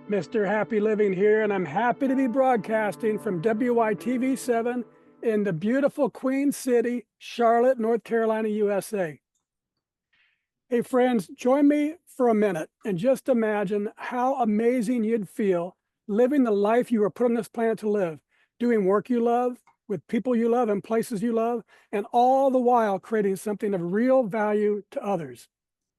Mr. Happy Living here, and I'm happy to be broadcasting from WITV7 in the beautiful Queen City, Charlotte, North Carolina, USA. Hey friends, join me for a minute and just imagine how amazing you'd feel living the life you were put on this planet to live, doing work you love, with people you love and places you love, and all the while creating something of real value to others.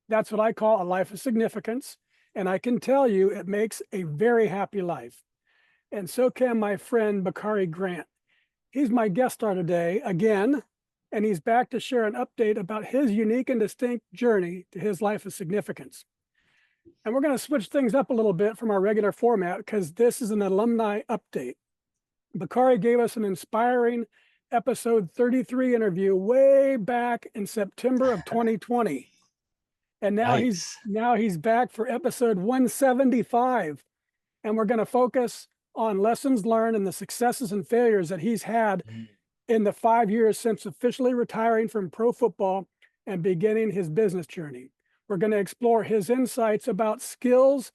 That's what I call a life of significance. And I can tell you it makes a very happy life. And so can my friend Bakari Grant. He's my guest star today again, and he's back to share an update about his unique and distinct journey to his life of significance. And we're going to switch things up a little bit from our regular format because this is an alumni update. Bakari gave us an inspiring episode 33 interview way back in September of 2020. And now he's back for episode 175. And we're going to focus on lessons learned and the successes and failures that he's had in the 5 years since officially retiring from pro football and beginning his business journey. We're going to explore his insights about skills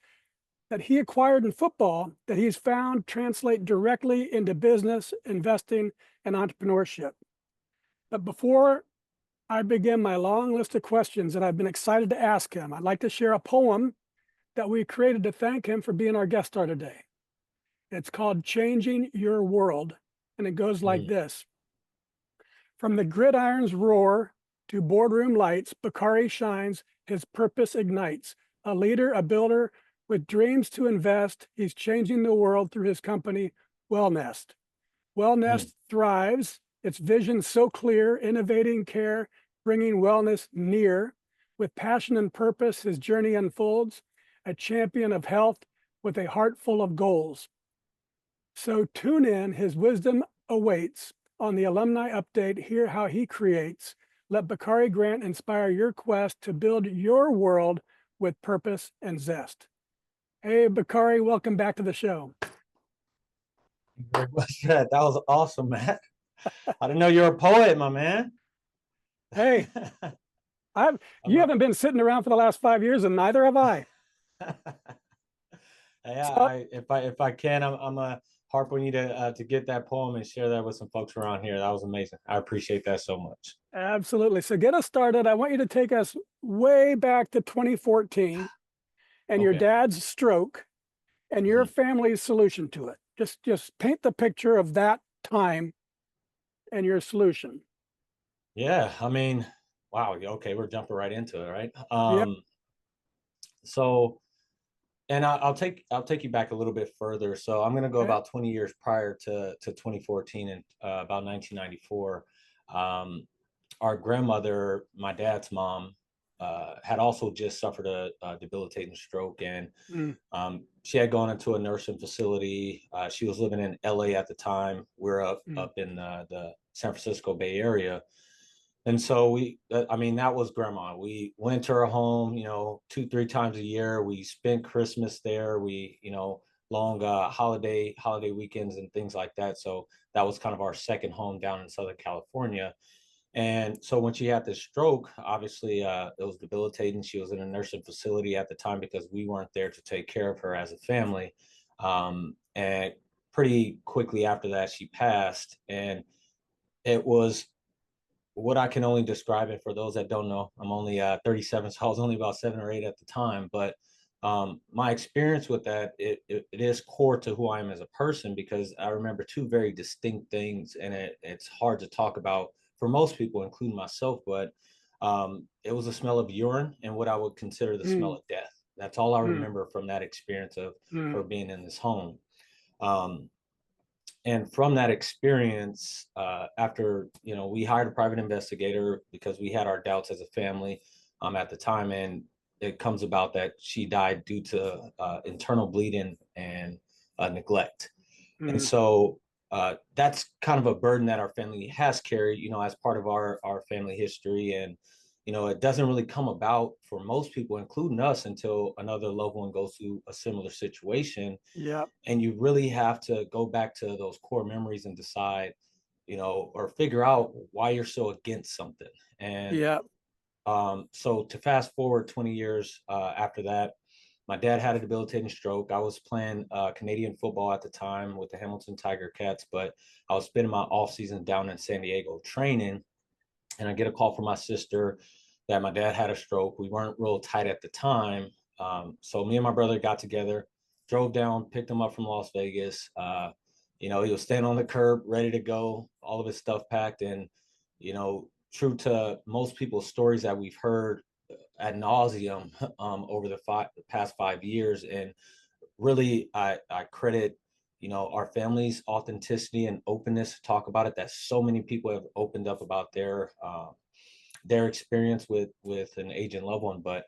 that he acquired in football that he's found translate directly into business, investing, and entrepreneurship. But before I begin my long list of questions that I've been excited to ask him, I'd like to share a poem that we created to thank him for being our guest star today. It's called Changing Your World, and it goes like this. From the gridiron's roar to boardroom lights, Bakari shines, his purpose ignites. A leader, a builder with dreams to invest, he's changing the world through his company, WellNest. WellNest thrives, its vision so clear, innovating care, bringing wellness near. With passion and purpose, his journey unfolds, a champion of health with a heart full of goals. So tune in, his wisdom awaits. On the Alumni Update, hear how he creates. Let Bakari Grant inspire your quest to build your world with purpose and zest. Hey, Bakari, welcome back to the show. Very much. That was awesome, Matt. I didn't know you were a poet, my man. Hey, you haven't been sitting around for the last 5 years, and neither have I. Yeah, if I can, I'm a harp on you to get that poem and share that with some folks around here. That was amazing. I appreciate that so much. Absolutely. So get us started. I want you to take us way back to 2014 and your dad's stroke and your family's solution to it. Just paint the picture of that time and your solution. Yeah, I mean, wow. Okay, we're jumping right into it, right? Yep. So, and I'll take you back a little bit further. So I'm going to go about 20 years prior to 2014 and about 1994. Our grandmother, my dad's mom, had also just suffered a debilitating stroke, and she had gone into a nursing facility. She was living in LA at the time. We're up in the San Francisco Bay Area. And so I mean, that was grandma. We went to her home, 2-3 times a year. We spent Christmas there. We, long holiday weekends and things like that. So that was kind of our second home down in Southern California. And so when she had this stroke, obviously it was debilitating. She was in a nursing facility at the time because we weren't there to take care of her as a family. And pretty quickly after that, she passed. And it was what I can only describe it for those that don't know. I'm only 37, so I was only about 7 or 8 at the time. But my experience with that, it is core to who I am as a person, because I remember two very distinct things, and it's hard to talk about for most people, including myself. But it was the smell of urine and what I would consider the smell of death. That's all I remember from that experience of her being in this home. And from that experience, after, we hired a private investigator because we had our doubts as a family at the time. And it comes about that she died due to internal bleeding and neglect. And so that's kind of a burden that our family has carried, as part of our family history. And, it doesn't really come about for most people, including us, until another loved one goes through a similar situation. Yeah. And you really have to go back to those core memories and decide, or figure out why you're so against something. And so to fast forward 20 years after that, My dad had a debilitating stroke. I was playing Canadian football at the time with the Hamilton Tiger Cats, but I was spending my off season down in San Diego training, and I get a call from my sister that my dad had a stroke. We weren't real tight at the time. So me and my brother got together, drove down, picked him up from Las Vegas. He was standing on the curb, ready to go, all of his stuff packed. And, true to most people's stories that we've heard ad nauseum over the past 5 years. And really, I credit, our family's authenticity and openness to talk about it, that so many people have opened up about their experience with an aging loved one. But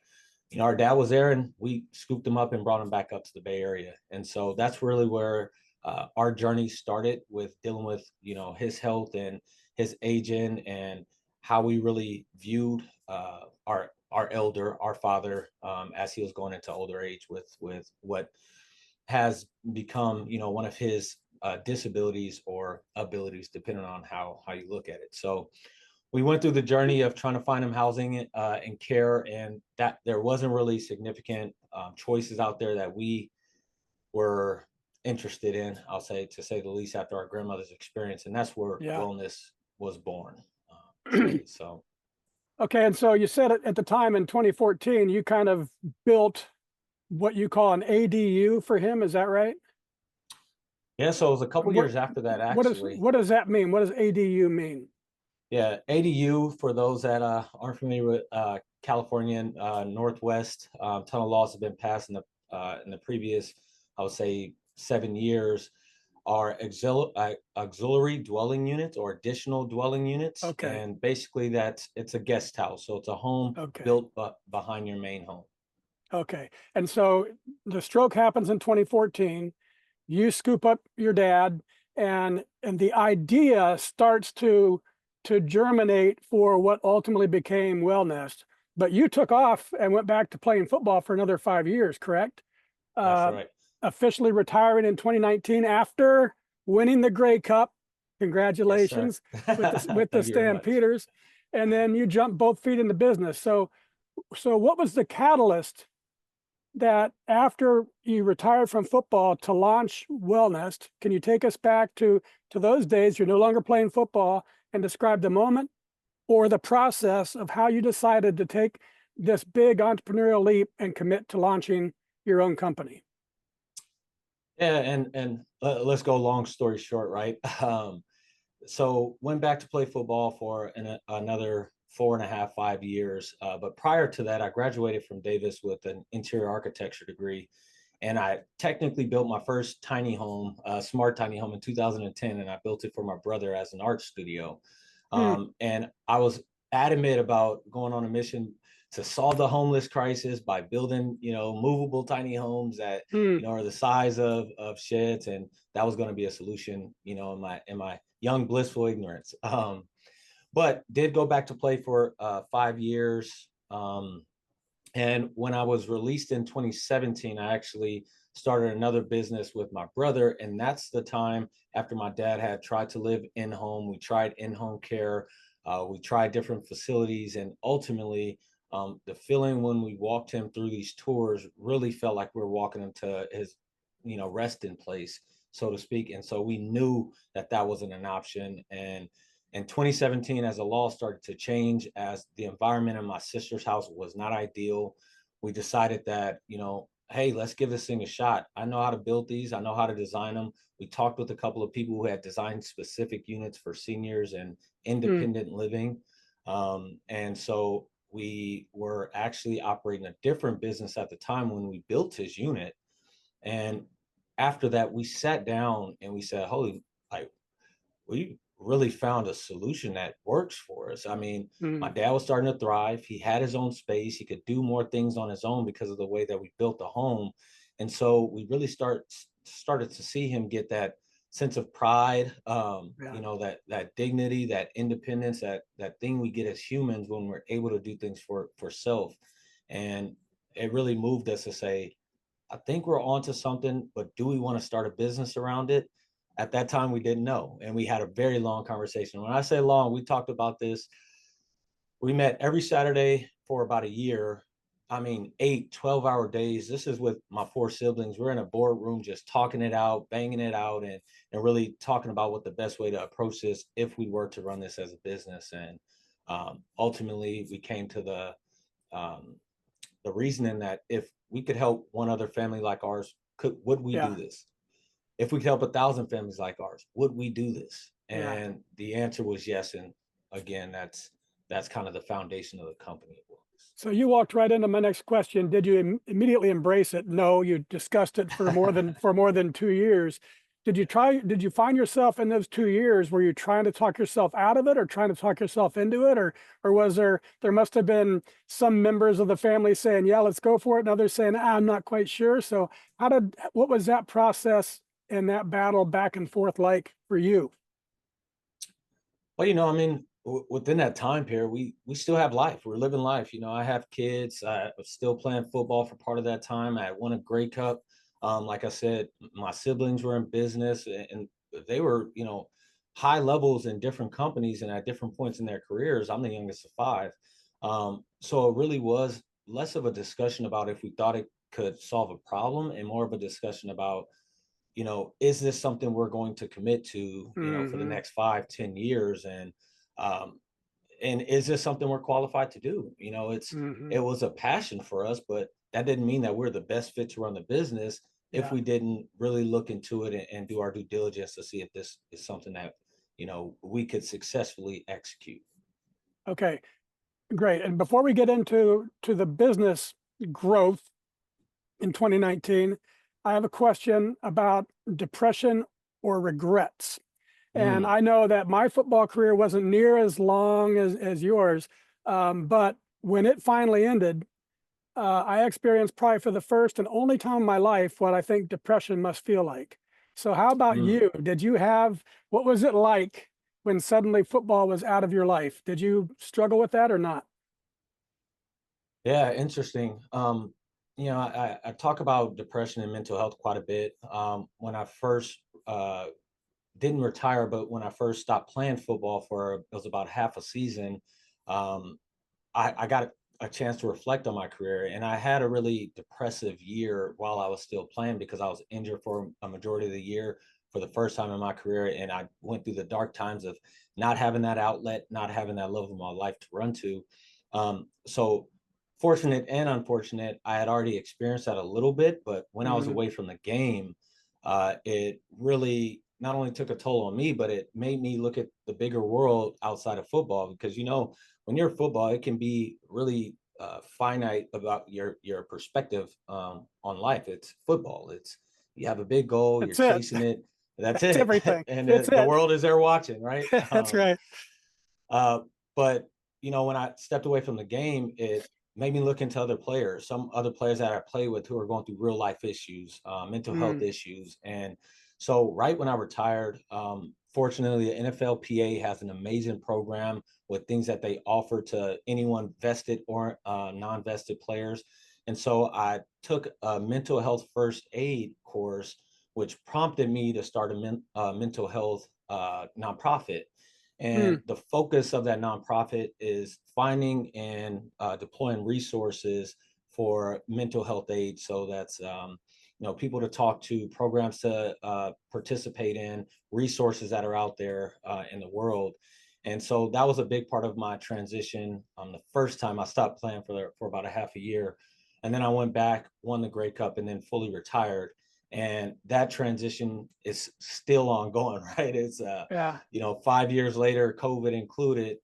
our dad was there, and we scooped him up and brought him back up to the Bay Area. And so that's really where our journey started, with dealing with his health and his aging, and how we really viewed our elder, our father, as he was going into older age with what has become one of his disabilities or abilities, depending on how you look at it. So we went through the journey of trying to find him housing and care, and that there wasn't really significant choices out there that we were interested in, I'll say, to say the least, after our grandmother's experience. And that's where WellNest was born. So. Okay. And so you said at the time in 2014, you kind of built what you call an ADU for him. Is that right? Yeah. So it was a couple years after that, actually. What does that mean? What does ADU mean? Yeah, ADU, for those that aren't familiar with California Northwest, ton of laws have been passed in the previous, I would say, 7 years, are auxiliary dwelling units, or additional dwelling units. Okay. And basically it's a guest house. So it's a home built behind your main home. Okay. And so the stroke happens in 2014. You scoop up your dad, and the idea starts to germinate for what ultimately became WellNest. But you took off and went back to playing football for another 5 years, correct? That's right. Officially retiring in 2019 after winning the Grey Cup. Congratulations. Yes, with the Stampeders. And then you jumped both feet into business. So what was the catalyst that, after you retired from football, to launch WellNest? Can you take us back to those days? You're no longer playing football, and describe the moment or the process of how you decided to take this big entrepreneurial leap and commit to launching your own company. Yeah, and let's go long story short, right? So went back to play football for another 4.5, 5 years. But prior to that, I graduated from Davis with an interior architecture degree. And I technically built my first tiny home, smart tiny home, in 2010. And I built it for my brother as an art studio. And I was adamant about going on a mission to solve the homeless crisis by building, movable tiny homes that, are the size of sheds. And that was going to be a solution, in my young blissful ignorance. But did go back to play for 5 years. And when I was released in 2017, I actually started another business with my brother. And that's the time after my dad had tried to live in home. We tried in-home care. We tried different facilities. And ultimately, the feeling when we walked him through these tours really felt like we were walking him to his, resting place, so to speak. And so we knew that that wasn't an option. And in 2017, as the law started to change, as the environment in my sister's house was not ideal, we decided that, hey, let's give this thing a shot. I know how to build these. I know how to design them. We talked with a couple of people who had designed specific units for seniors and independent living. And so we were actually operating a different business at the time when we built his unit. And after that, we sat down and we said, holy, we really found a solution that works for us. I mean, my dad was starting to thrive. He had his own space. He could do more things on his own because of the way that we built the home. And so we really started to see him get that sense of pride, that dignity, that independence, that thing we get as humans when we're able to do things for self. And it really moved us to say, I think we're onto something, but do we want to start a business around it? At that time, we didn't know. And we had a very long conversation. When I say long, we talked about this. We met every Saturday for about a year. I mean, 8, 12-hour days. This is with my 4 siblings. We're in a boardroom just talking it out, banging it out, and really talking about what the best way to approach this if we were to run this as a business. And ultimately, we came to the reasoning that if we could help one other family like ours, would we do Yeah. this? If we could help 1,000 families like ours, would we do this? Yeah. And the answer was yes. And again, that's kind of the foundation of the company. So you walked right into my next question. Did you immediately embrace it? No, you discussed it for more than 2 years. Did you find yourself in those 2 years, were you trying to talk yourself out of it or trying to talk yourself into it? Or was there must have been some members of the family saying, yeah, let's go for it, and others saying, I'm not quite sure. So what was that process and that battle back and forth like for you? Well, I mean, within that time period, we still have life. We're living life. I have kids. I was still playing football for part of that time. I won a Grey Cup. Like I said, my siblings were in business, and they were, high levels in different companies and at different points in their careers. I'm the youngest of 5. So it really was less of a discussion about if we thought it could solve a problem and more of a discussion about, is this something we're going to commit to, for the Mm-hmm. next 5, 10 years? Um, and is this something we're qualified to do? Mm-hmm. It was a passion for us, but that didn't mean that we're the best fit to run the business if Yeah. we didn't really look into it and do our due diligence to see if this is something that, we could successfully execute. Okay. Great. And before we get into the business growth in 2019, I have a question about depression or regrets. And Mm, I know that my football career wasn't near as long as yours, but when it finally ended, I experienced probably for the first and only time in my life what I think depression must feel like. So how about mm. you? What was it like when suddenly football was out of your life? Did you struggle with that or not? Yeah, interesting. I talk about depression and mental health quite a bit. When I first didn't retire, but when I first stopped playing football for it was about half a season, um, I got a chance to reflect on my career, and I had a really depressive year while I was still playing because I was injured for a majority of the year for the first time in my career, and I went through the dark times of not having that outlet, not having that love of my life to run to. So fortunate and unfortunate, I had already experienced that a little bit, but when I was Mm, away from the game, it really not only took a toll on me, but it made me look at the bigger world outside of football. Because when you're football, it can be really finite about your perspective on life. It's football. It's you have a big goal, you're that's it. chasing it. That's That's it, everything. and That's the it. world is there watching, right? That's right. Uh, but when I stepped away from the game, it made me look into other players, some other players that I play with who are going through real life issues, mental health Mm, issues. And so right when I retired, fortunately, the NFLPA has an amazing program with things that they offer to anyone vested or non-vested players. And so I took a mental health first aid course, which prompted me to start a mental health nonprofit. And mm, the focus of that nonprofit is finding and deploying resources for mental health aid. So that's people to talk to, programs to participate in, resources that are out there in the world. And so that was a big part of my transition. The first time I stopped playing for about a half a year, and then I went back, won the Grey Cup, and then fully retired. And that transition is still ongoing, right? It's yeah. 5 years later, COVID included.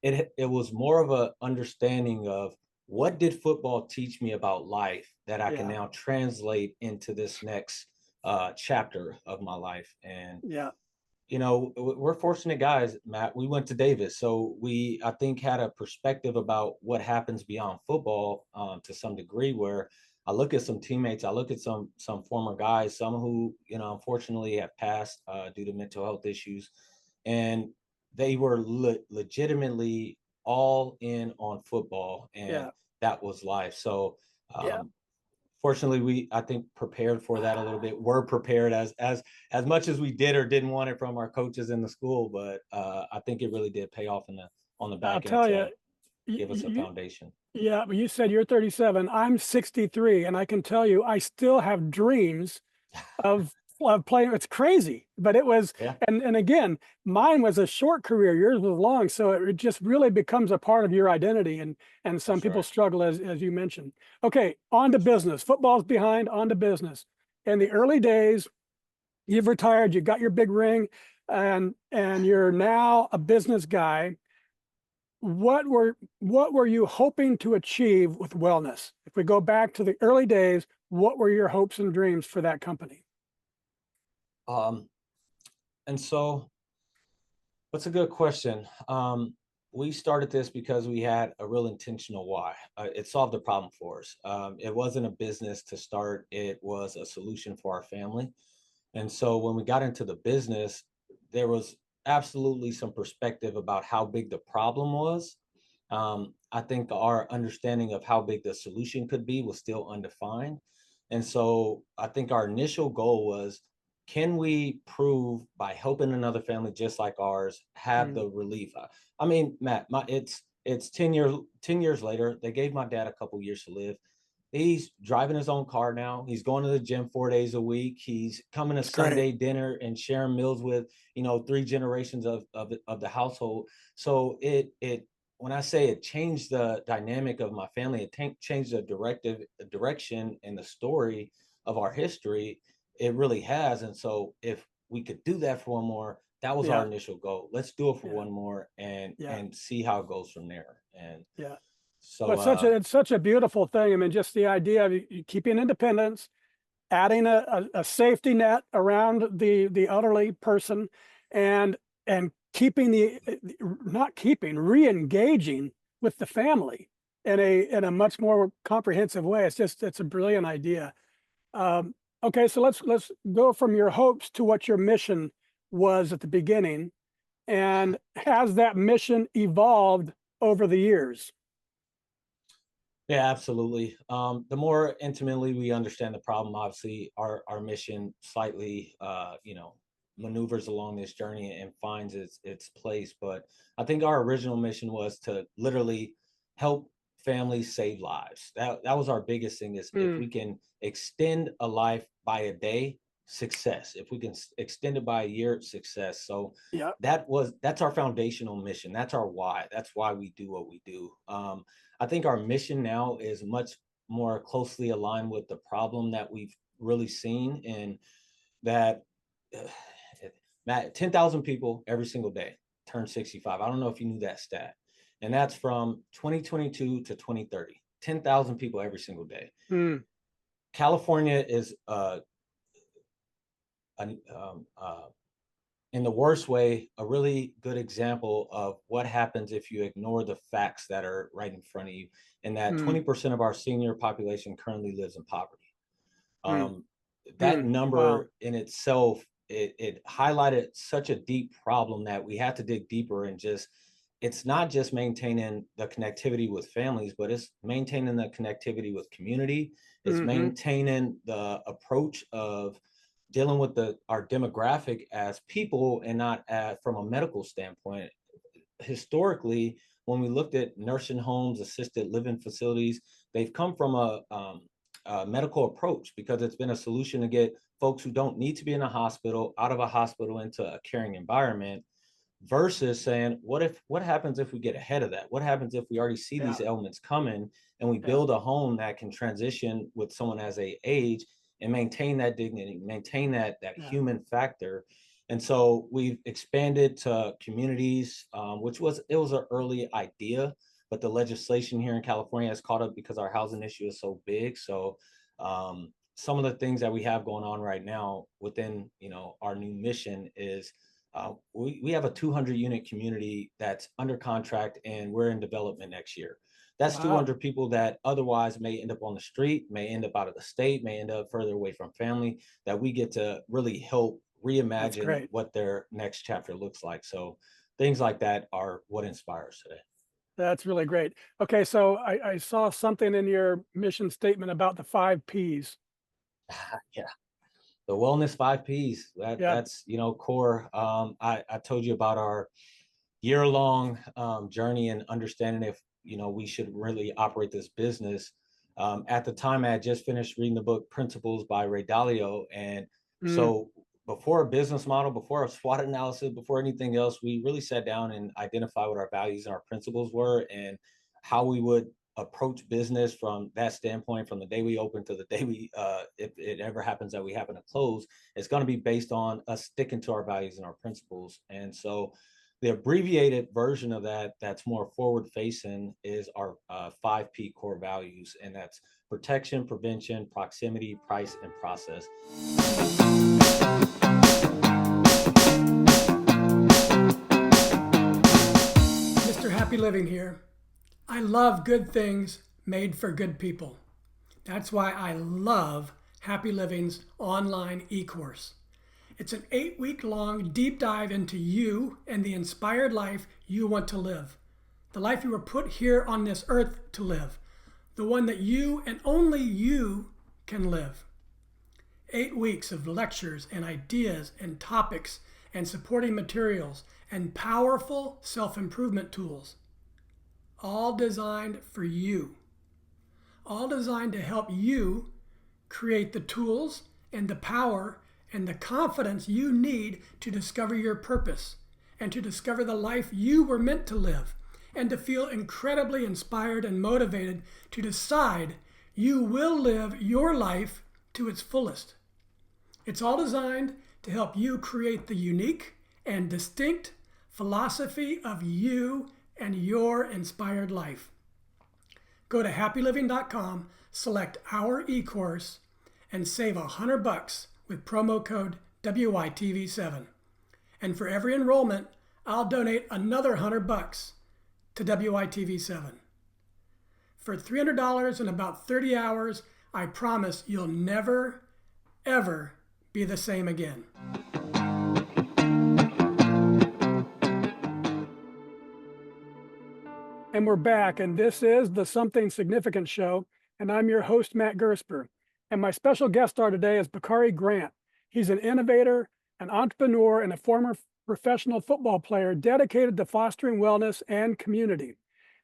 It was more of a understanding of what did football teach me about life that I can Yeah. now translate into this next chapter of my life. And Yeah. we're fortunate guys, Matt. We went to Davis, so we I think had a perspective about what happens beyond football to some degree. Where I look at some teammates, I look at some former guys, some who unfortunately have passed due to mental health issues, and they were legitimately all in on football, and Yeah. that was life. So Yeah. um, fortunately, we I think prepared for that a little bit. We're prepared as much as we did or didn't want it from our coaches in the school, but I think it really did pay off on the I'll back end tell you, to give us a foundation. Yeah, but you said you're 37. I'm 63, and I can tell you, I still have dreams of playing. It's crazy, but it was, Yeah, and again, mine was a short career. Yours was long, so it just really becomes a part of your identity. And some that's people right. struggle, as you mentioned. Okay, on to That's right. business. Football's behind. On to business. In the early days, you've retired. You got your big ring, and you're now a business guy. What were you hoping to achieve with wellness? If we go back to the early days, what were your hopes and dreams for that company? Um, and so that's a good question. We started this because we had a real intentional why. It solved a problem for us. It wasn't a business to start, it was a solution for our family. And so when we got into the business, there was absolutely some perspective about how big the problem was. I think our understanding of how big the solution could be was still undefined. And so I think our initial goal was, can we prove by helping another family just like ours have Mm, the relief? I mean, Matt, it's 10 years later. They gave my dad a couple years to live. He's driving his own car now. He's going to the gym 4 days a week. He's coming to it's great. Sunday dinner and sharing meals with, three generations of the household. So it when I say it changed the dynamic of my family, it changed the direction and the story of our history. It really has. And so if we could do that for one more, that was our Yeah, initial goal. Let's do it for yeah, one more and yeah, and see how it goes from there. And yeah. But so it's such a beautiful thing. I mean, just the idea of keeping independence, adding a safety net around the elderly person, and keeping not keeping re-engaging with the family in a much more comprehensive way. It's a brilliant idea. Okay, so let's go from your hopes to what your mission was at the beginning, and has that mission evolved over the years? Yeah, absolutely. The more intimately we understand the problem, obviously, our mission slightly, maneuvers along this journey and finds its place. But I think our original mission was to literally help families save lives. That was our biggest thing. Is if Mm, we can extend a life by a day, success. If we can extend it by a year, success. So yeah, that's our foundational mission. That's our why. That's why we do what we do. I think our mission now is much more closely aligned with the problem that we've really seen, and that uh, Matt, 10,000 people every single day turn 65. I don't know if you knew that stat. And that's from 2022 to 2030. 10,000 people every single day. mm, California is an, in the worst way, a really good example of what happens if you ignore the facts that are right in front of you, and that mm, 20% of our senior population currently lives in poverty. mm, Um, that mm. Wow. number in itself, it highlighted such a deep problem that we had to dig deeper and just, it's not just maintaining the connectivity with families, but it's maintaining the connectivity with community. It's Hmm. maintaining the approach of dealing with our demographic as people and not from a medical standpoint. Historically, when we looked at nursing homes, assisted living facilities, they've come from a medical approach because it's been a solution to get folks who don't need to be in a hospital out of a hospital into a caring environment, versus saying, what happens if we get ahead of that? What happens if we already see Yeah, these elements coming and we yeah, build a home that can transition with someone as they age and maintain that dignity, maintain that yeah, human factor? And so we've expanded to communities, which was an early idea, but the legislation here in California has caught up because our housing issue is so big. So some of the things that we have going on right now within our new mission is, we have a 200 unit community that's under contract and we're in development next year. That's wow, 200 people that otherwise may end up on the street, may end up out of the state, may end up further away from family, that we get to really help that's reimagine great. what their next chapter looks like. So things like that are what inspires today. That's really great. Okay, so I saw something in your mission statement about the 5 Ps. Yeah. The wellness 5 Ps, Yeah, that's core. I told you about our year-long journey and understanding if we should really operate this business. At the time, I had just finished reading the book Principles by Ray Dalio. And Mm, so before a business model, before a SWOT analysis, before anything else, we really sat down and identified what our values and our principles were and how we would approach business from that standpoint, from the day we open to the day if it ever happens that we happen to close. It's going to be based on us sticking to our values and our principles. And so the abbreviated version of that, that's more forward facing, is our 5P core values. And that's protection, prevention, proximity, price, and process. Mr. Happy Living here. I love good things made for good people. That's why I love Happy Living's online e-course. It's an 8-week-long deep dive into you and the inspired life you want to live. The life you were put here on this earth to live. The one that you and only you can live. 8 weeks of lectures and ideas and topics and supporting materials and powerful self-improvement tools. All designed for you. All designed to help you create the tools and the power and the confidence you need to discover your purpose and to discover the life you were meant to live and to feel incredibly inspired and motivated to decide you will live your life to its fullest. It's all designed to help you create the unique and distinct philosophy of you and your inspired life. Go to happyliving.com, select our e-course, and save $100 with promo code WITV7. And for every enrollment, I'll donate another $100 to WITV7. For $300 and about 30 hours, I promise you'll never, ever be the same again. And we're back, and this is the Something Significant Show, and I'm your host, Matt Gersper. And my special guest star today is Bakari Grant. He's an innovator, an entrepreneur, and a former professional football player dedicated to fostering wellness and community.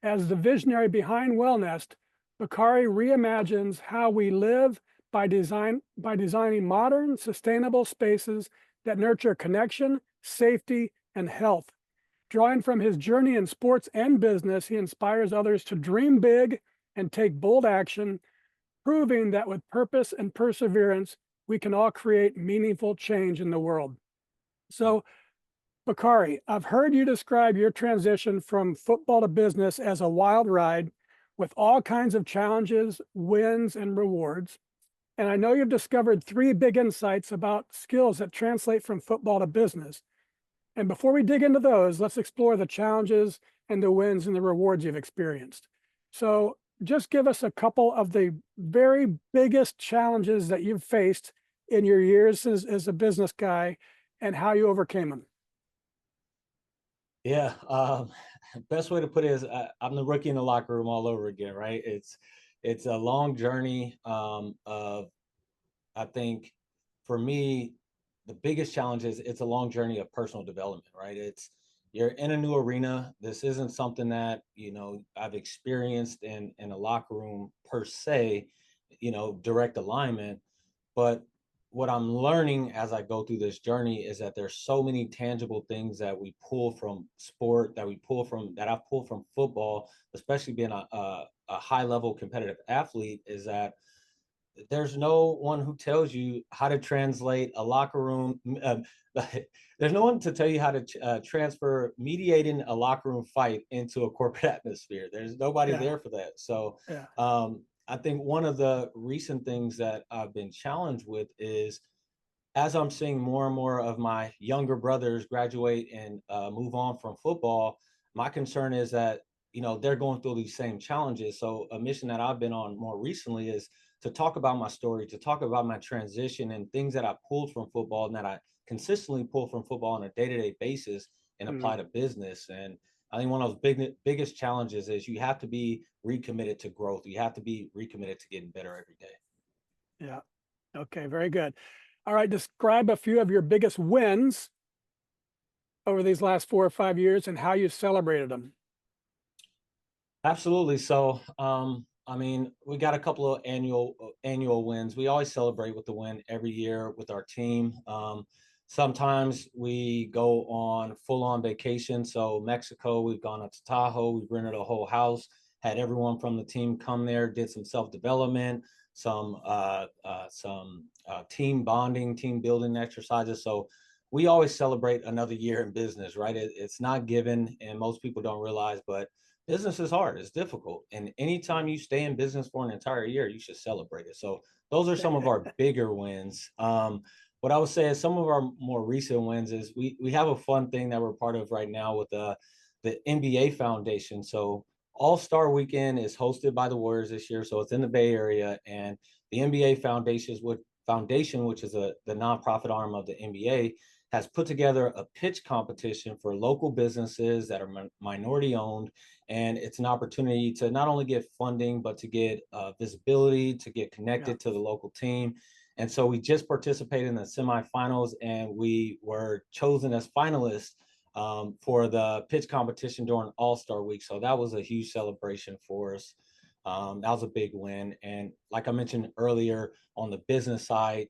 As the visionary behind WellNest, Bakari reimagines how we live by designing modern, sustainable spaces that nurture connection, safety, and health. Drawing from his journey in sports and business, he inspires others to dream big and take bold action, proving that with purpose and perseverance, we can all create meaningful change in the world. So, Bakari, I've heard you describe your transition from football to business as a wild ride with all kinds of challenges, wins, and rewards. And I know you've discovered 3 big insights about skills that translate from football to business. And before we dig into those, let's explore the challenges and the wins and the rewards you've experienced. So just give us a couple of the very biggest challenges that you've faced in your years as a business guy and how you overcame them. Yeah, best way to put it is I'm the rookie in the locker room all over again, right? It's a long journey of, I think, for me, the biggest challenge is it's a long journey of personal development, right? You're in a new arena. This isn't something that, I've experienced in a locker room per se, direct alignment. But what I'm learning as I go through this journey is that there's so many tangible things that we pull from sport, that I've pulled from football, especially being a high level competitive athlete, is that there's no one who tells you how to translate a locker room. There's no one to tell you how to transfer mediating a locker room fight into a corporate atmosphere. There's nobody there for that. So I think one of the recent things that I've been challenged with is, as I'm seeing more and more of my younger brothers graduate and move on from football, my concern is that, they're going through these same challenges. So a mission that I've been on more recently is to talk about my story, to talk about my transition and things that I pulled from football and that I consistently pull from football on a day-to-day basis and apply to business. And I think one of those biggest challenges is you have to be recommitted to growth. You have to be recommitted to getting better every day. Yeah. Okay, very good. All right, describe a few of your biggest wins over these last 4 or 5 years and how you celebrated them. Absolutely. So, I mean, we got a couple of annual wins. We always celebrate with the win every year with our team. Sometimes we go on full on vacation. So Mexico, we've gone up to Tahoe. We've rented a whole house, had everyone from the team come there, did some self development, some team bonding, team building exercises. So we always celebrate another year in business, right? It's not given, and most people don't realize, but business is hard. It's difficult. And anytime you stay in business for an entire year, you should celebrate it. So those are some of our bigger wins. What I would say is some of our more recent wins is we have a fun thing that we're part of right now with the NBA Foundation. So All-Star Weekend is hosted by the Warriors this year. So it's in the Bay Area, and the NBA Foundation, which is the nonprofit arm of the NBA, has put together a pitch competition for local businesses that are minority owned. And it's an opportunity to not only get funding, but to get visibility, to get Yeah, connected to the local team. And so we just participated in the semifinals, and we were chosen as finalists for the pitch competition during All-Star Week. So that was a huge celebration for us. That was a big win. And like I mentioned earlier, on the business side,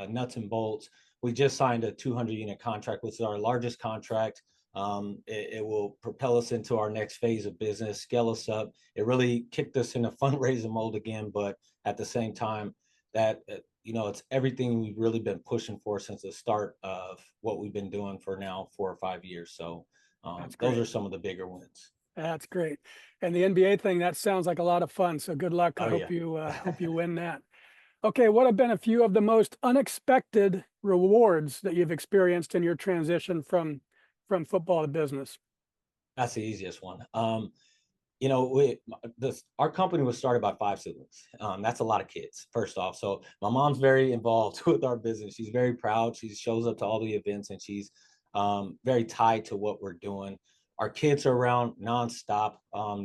nuts and bolts, we just signed a 200 unit contract, which is our largest contract. It will propel us into our next phase of business, scale us up. It really kicked us in a fundraising mode again, but at the same time, that it's everything we've really been pushing for since the start of what we've been doing for now 4 or 5 years. So that's those great. are some of the bigger wins. That's great. And the NBA thing, that sounds like a lot of fun. So good luck. I Oh yeah. hope you win that. Okay, what have been a few of the most unexpected rewards that you've experienced in your transition from football to business? That's the easiest one. Our company was started by 5 siblings. That's a lot of kids, first off. So my mom's very involved with our business. She's very proud. She shows up to all the events, and she's very tied to what we're doing. Our kids are around nonstop.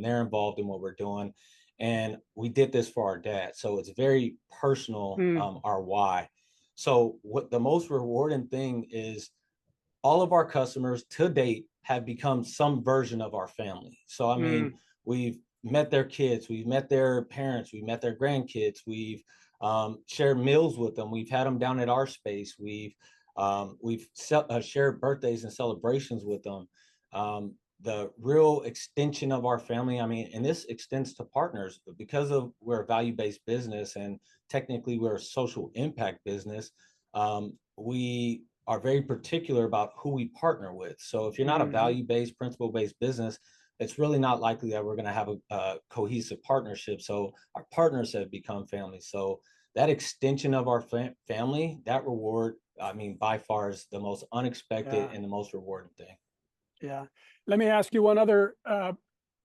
They're involved in what we're doing. And we did this for our dad. So it's very personal, Mm, our why. So what the most rewarding thing is, all of our customers to date have become some version of our family. So, I mean, mm, we've met their kids, we've met their parents, we've met their grandkids, we've shared meals with them, we've had them down at our space, we've shared birthdays and celebrations with them. The real extension of our family, I mean, and this extends to partners, but because of we're a value-based business and technically we're a social impact business, we are very particular about who we partner with. So if you're not a hmm. value-based, principle-based business, it's really not likely that we're going to have a cohesive partnership. So our partners have become family. So that extension of our family, that reward, I mean, by far is the most unexpected Yeah, and the most rewarding thing. yeah. Let me ask you one other,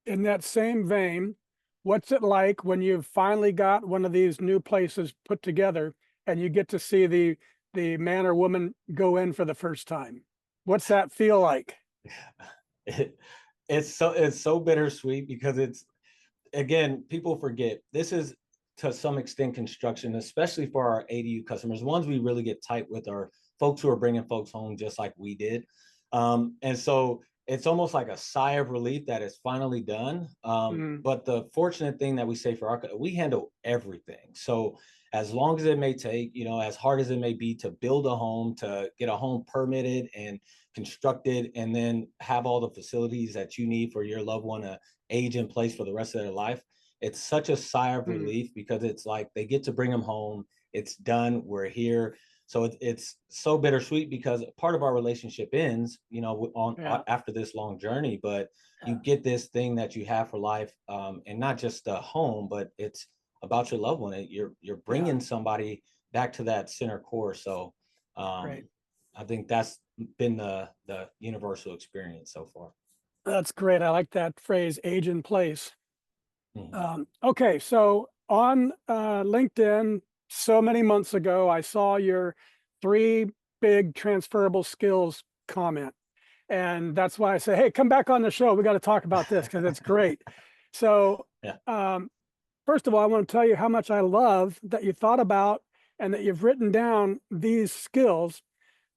in that same vein, what's it like when you've finally got one of these new places put together and you get to see the man or woman go in for the first time? What's that feel like? It, it's so bittersweet because it's, again, people forget this is to some extent construction, especially for our ADU customers. The ones we really get tight with are folks who are bringing folks home just like we did. And so it's almost like a sigh of relief that it's finally done. Mm, But the fortunate thing that we say for we handle everything. So as long as it may take, as hard as it may be to build a home, to get a home permitted and constructed, and then have all the facilities that you need for your loved one to age in place for the rest of their life, it's such a sigh of mm, relief because it's like they get to bring them home. It's done. We're here. So it's so bittersweet because part of our relationship ends, yeah, after this long journey, but you yeah, get this thing that you have for life, and not just a home, but it's about your loved one. You're yeah. bringing somebody back to that center core. So Great. I think that's been the universal experience so far. That's great. I like that phrase, age in place. Mhm. Okay, so on LinkedIn, so many months ago, I saw your three big transferable skills comment. And that's why I say, hey, come back on the show. We got to talk about this because it's great. So, Yeah. um, first of all, I want to tell you how much I love that you thought about and that you've written down these skills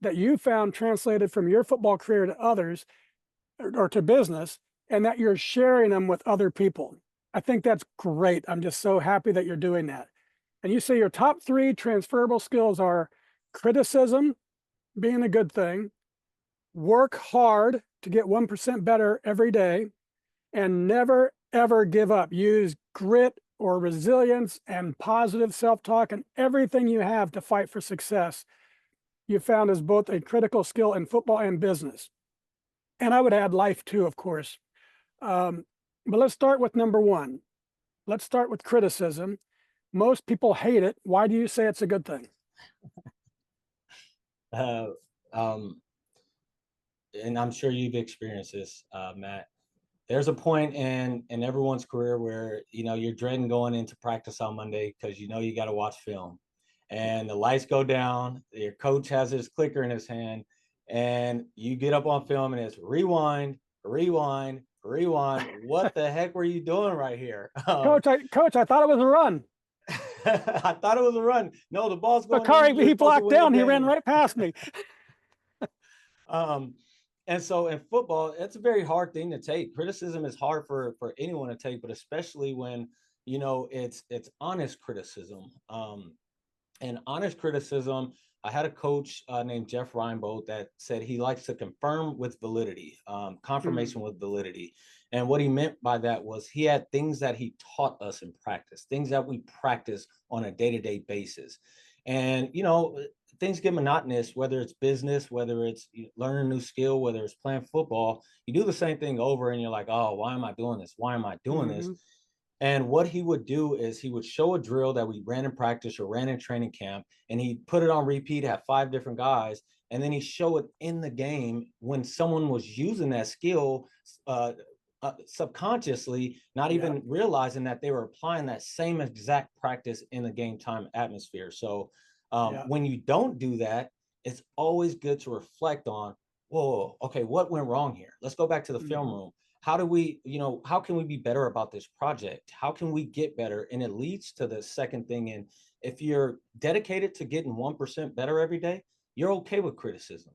that you found translated from your football career to others or to business, and that you're sharing them with other people. I think that's great. I'm just so happy that you're doing that. And you say your top 3 transferable skills are criticism, being a good thing, work hard to get 1% better every day, and never ever give up. Use grit or resilience and positive self-talk and everything you have to fight for success. You found is both a critical skill in football and business. And I would add life too, of course. But let's start with number 1. Let's start with criticism. Most people hate it. Why do you say it's a good thing? Uh, um, and I'm sure you've experienced this, Matt. There's a point in everyone's career where you're dreading going into practice on Monday because you got to watch film, and the lights go down. Your coach has his clicker in his hand, and you get up on film, and it's rewind, rewind, rewind. What the heck were you doing right here? Coach, I thought it was a run. I thought it was a run. No, the ball's going. Bakari, he blocked down. He ran right past me. And so in football, it's a very hard thing to take. Criticism is hard for anyone to take, but especially when it's honest criticism. And honest criticism, I had a coach named Jeff Reinbold that said he likes to confirm with validity, confirmation with validity. And what he meant by that was he had things that he taught us in practice, things that we practice on a day-to-day basis. And things get monotonous, whether it's business, whether it's learning a new skill, whether it's playing football. You do the same thing over and you're like, oh, why am I doing this? Why am I doing this? And what he would do is he would show a drill that we ran in practice or ran in training camp, and he'd put it on repeat, have 5 different guys, and then he show it in the game when someone was using that skill subconsciously, not even realizing that they were applying that same exact practice in the game time atmosphere. So when you don't do that, it's always good to reflect on, whoa, okay, what went wrong here? Let's go back to the film room. How do we, how can we be better about this project? How can we get better? And it leads to the second thing. And if you're dedicated to getting 1% better every day, you're okay with criticism.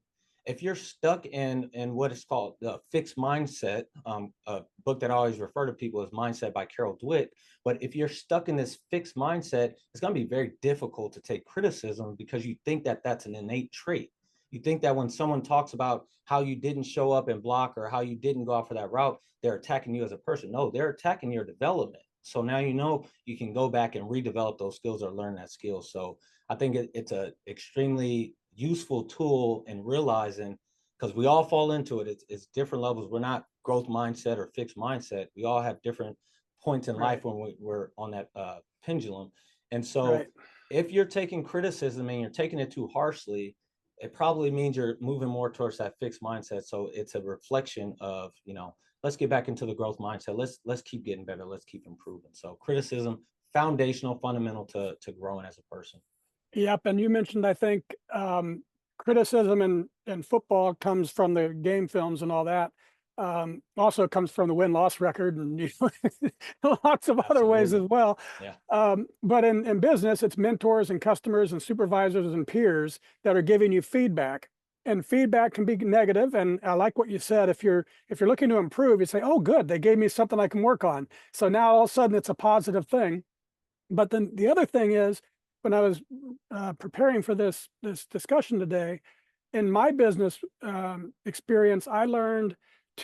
If you're stuck in what is called the fixed mindset, a book that I always refer to people as Mindset by Carol Dweck. But if you're stuck in this fixed mindset, it's going to be very difficult to take criticism because you think that that's an innate trait. You think that when someone talks about how you didn't show up and block or how you didn't go out for that route, they're attacking you as a person. No, they're attacking your development. So now you can go back and redevelop those skills or learn that skill. So I think it's a extremely useful tool in realizing, because we all fall into it. It's different levels. We're not growth mindset or fixed mindset. We all have different points in life when we're on that pendulum. And so if you're taking criticism and you're taking it too harshly, it probably means you're moving more towards that fixed mindset. So it's a reflection of, let's get back into the growth mindset. Let's keep getting better. Let's keep improving. So criticism, foundational, fundamental to growing as a person. Yep. And you mentioned, I think, criticism in football comes from the game films and all that. Also comes from the win-loss record and lots of other ways as well. Yeah. But in business, it's mentors and customers and supervisors and peers that are giving you feedback. And feedback can be negative. And I like what you said. If you're looking to improve, you say, oh, good, they gave me something I can work on. So now all of a sudden it's a positive thing. But then the other thing is, when I was preparing for this discussion today, in my business experience, I learned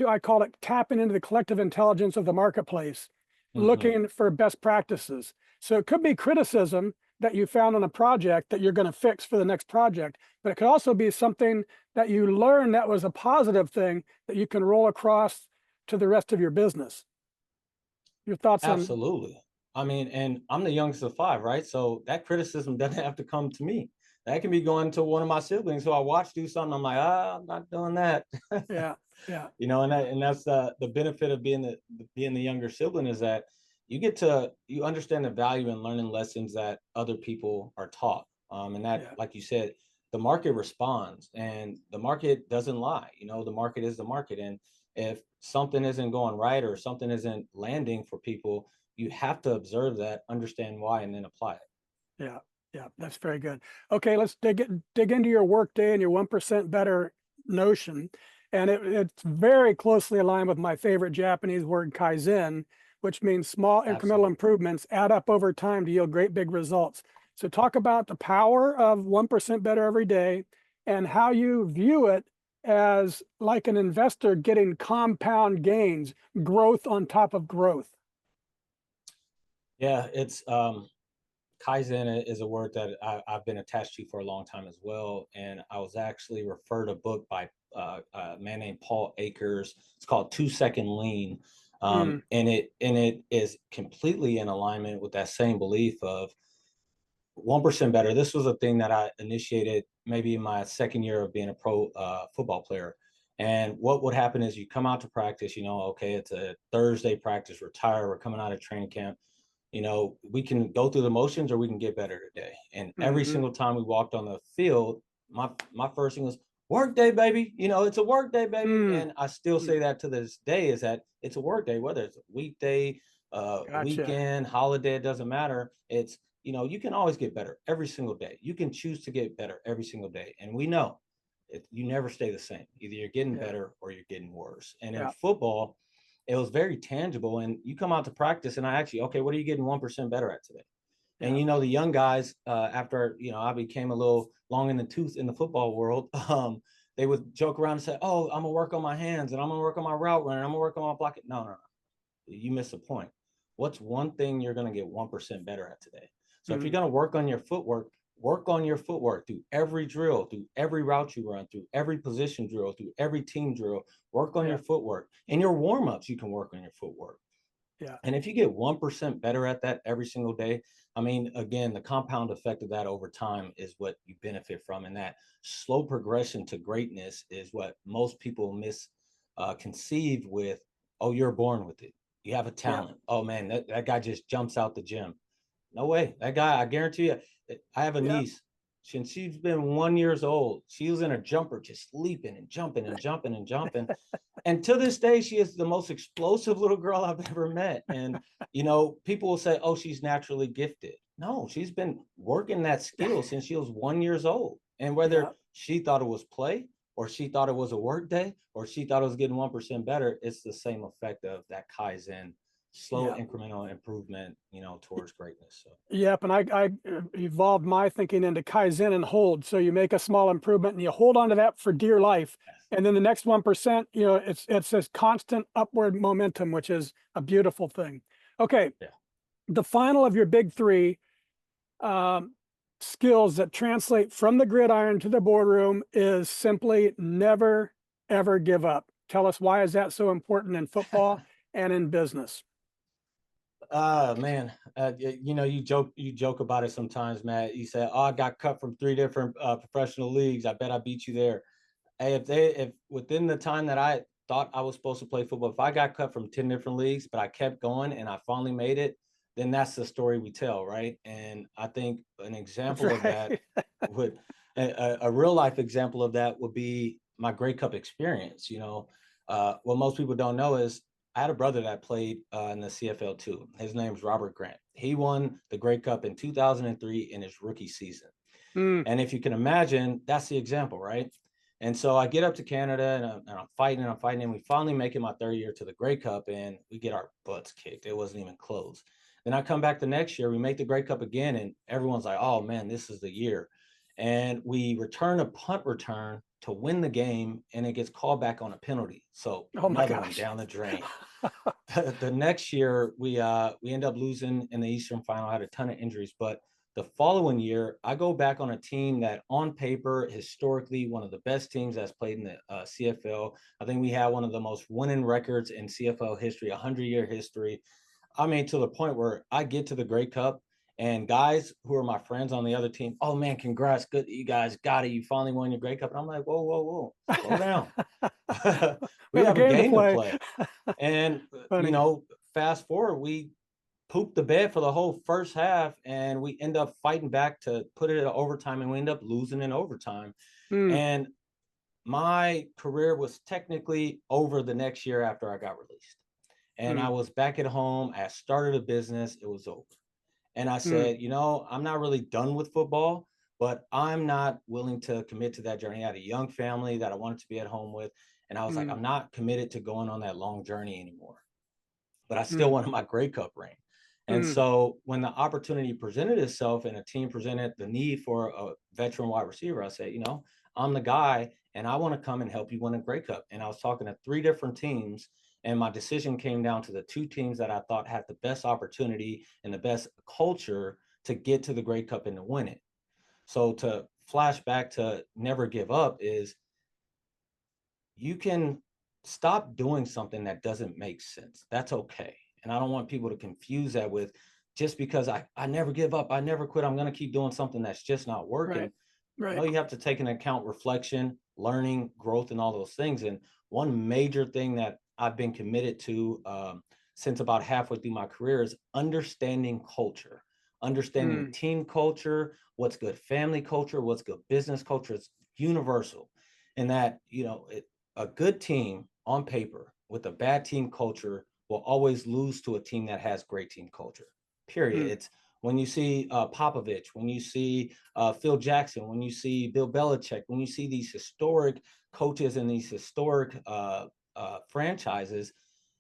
I call it tapping into the collective intelligence of the marketplace, looking for best practices. So it could be criticism that you found on a project that you're going to fix for the next project, but it could also be something that you learned that was a positive thing that you can roll across to the rest of your business. Your thoughts on? Absolutely. I mean, and I'm the youngest of 5, right? So that criticism doesn't have to come to me. That can be going to one of my siblings who I watch do something. I'm like, I'm not doing that. Yeah. And that's the benefit of being the younger sibling, is that you understand the value in learning lessons that other people are taught. And that, like you said, the market responds, and the market doesn't lie. The market is the market. And if something isn't going right or something isn't landing for people, you have to observe that, understand why, and then apply it. Yeah, that's very good. Okay, let's dig into your work day and your 1% better notion. And it's very closely aligned with my favorite Japanese word, kaizen, which means small incremental Absolutely. improvements add up over time to yield great big results. So talk about the power of 1% better every day and how you view it as like an investor getting compound gains, growth on top of growth. Yeah, it's Kaizen is a word that I've been attached to for a long time as well. And I was actually referred a book by a man named Paul Akers. It's called 2 Second Lean. Mm, And it is completely in alignment with that same belief of 1% better. This was a thing that I initiated maybe in my second year of being a pro football player. And what would happen is you come out to practice, okay, it's a Thursday practice, we're coming out of training camp. We can go through the motions or we can get better today. And every mm-hmm, single time we walked on the field, my first thing was work day, baby. It's a work day, baby. mm, And I still mm. say that to this day, is that it's a work day, whether it's a weekday, Gotcha. weekend, holiday, it doesn't matter. You can always get better every single day. You can choose to get better every single day. And we know you never stay the same. Either you're getting Yeah. better or you're getting worse. And in Yeah. football, it was very tangible. And you come out to practice and I ask you, okay, what are you getting 1% better at today? And Yeah. the young guys, after I became a little long in the tooth in the football world, they would joke around and say, "Oh, I'm gonna work on my hands and I'm gonna work on my route running. I'm gonna work on my blocking." No, no, no. You missed the point. What's one thing you're gonna get 1% better at today? So if you're Mm, gonna work on your footwork, work on your footwork through every drill, through every route you run, through every position drill, through every team drill. Work on yeah. your footwork. In your warm-ups, you can work on your footwork. Yeah. And if you get 1% better at that every single day, I mean, again, the compound effect of that over time is what you benefit from. And that slow progression to greatness is what most people misconceive with, oh, you're born with it. You have a Yeah. talent. Oh, man, that guy just jumps out the gym. No way. That guy, I guarantee you, I have a Yeah. niece. Since she's been 1 year old, she was in a jumper, just leaping and jumping and jumping and jumping. And to this day, she is the most explosive little girl I've ever met. And, people will say, oh, she's naturally gifted. No, she's been working that skill since she was 1 year old. And Yeah. whether she thought it was play or she thought it was a work day or she thought it was getting 1% better, it's the same effect of that Kaizen, slow Yeah. incremental improvement, towards greatness. So. Yep, and I evolved my thinking into Kaizen and hold. So you make a small improvement and you hold on to that for dear life. And then the next 1%, it's this constant upward momentum, which is a beautiful thing. Okay, Yeah. the final of your big three um, skills that translate from the gridiron to the boardroom is simply never, ever give up. Tell us, why is that so important in football and in business? Man, you joke about it sometimes, Matt. You say, "Oh, I got cut from 3 different professional leagues. I bet I beat you there." Hey, if within the time that I thought I was supposed to play football, if I got cut from 10 different leagues, but I kept going and I finally made it, then that's the story we tell, right? And I think an That's example of that right. would a real life example of that would be my Grey Cup experience. What most people don't know is I had a brother that played in the CFL too. His name's Robert Grant. He won the Grey Cup in 2003 in his rookie season. Mm, And if you can imagine, that's the example, right? And so I get up to Canada and I'm fighting and I'm fighting, and we finally make it my third year to the Grey Cup, and we get our butts kicked. It wasn't even close. Then I come back the next year, we make the Grey Cup again, and everyone's like, "Oh man, this is the year." And we return a punt return to win the game, and it gets called back on a penalty. So oh my another one gosh. down the drain. The next year we end up losing in the Eastern Final. I had a ton of injuries, but the following year I go back on a team that on paper historically one of the best teams that's played in the CFL. I think we have one of the most winning records in CFL history, 100-year history. I mean, to the point where I get to the Grey Cup and guys who are my friends on the other team, oh man, congrats, good, you guys got it, you finally won your Grey Cup. And I'm like, whoa, whoa, whoa, slow down. We We have a have a game to game to play. play. And, Funny. fast forward, we pooped the bed for the whole first half and we end up fighting back to put it in overtime, and we end up losing in overtime. Mm, And my career was technically over the next year after I got released. And I mm, was back at home. I started a business. It was over. And I mm, said, I'm not really done with football, but I'm not willing to commit to that journey. I had a young family that I wanted to be at home with. And I was like, mm. I'm not committed to going on that long journey anymore. but I still Mm, wanted my Grey Cup ring. And mm, so when the opportunity presented itself and a team presented the need for a veteran wide receiver, I said, I'm the guy and I want to come and help you win a Grey Cup. And I was talking to 3 different teams, and my decision came down to the 2 teams that I thought had the best opportunity and the best culture to get to the Grey Cup and to win it. So to flash back to never give up is, you can stop doing something that doesn't make sense. That's okay. And I don't want people to confuse that with, just because I never give up, I never quit, I'm going to keep doing something that's just not right, working. right. No, you have to take into account reflection, learning, growth, and all those things. And one major thing that I've been committed to since about halfway through my career is understanding culture, understanding Mm, team culture, what's good family culture, what's good business culture. It's universal. And that, a good team on paper with a bad team culture will always lose to a team that has great team culture. Period. mm, It's when you see Popovich, when you see Phil Jackson, when you see Bill Belichick, when you see these historic coaches and these historic franchises,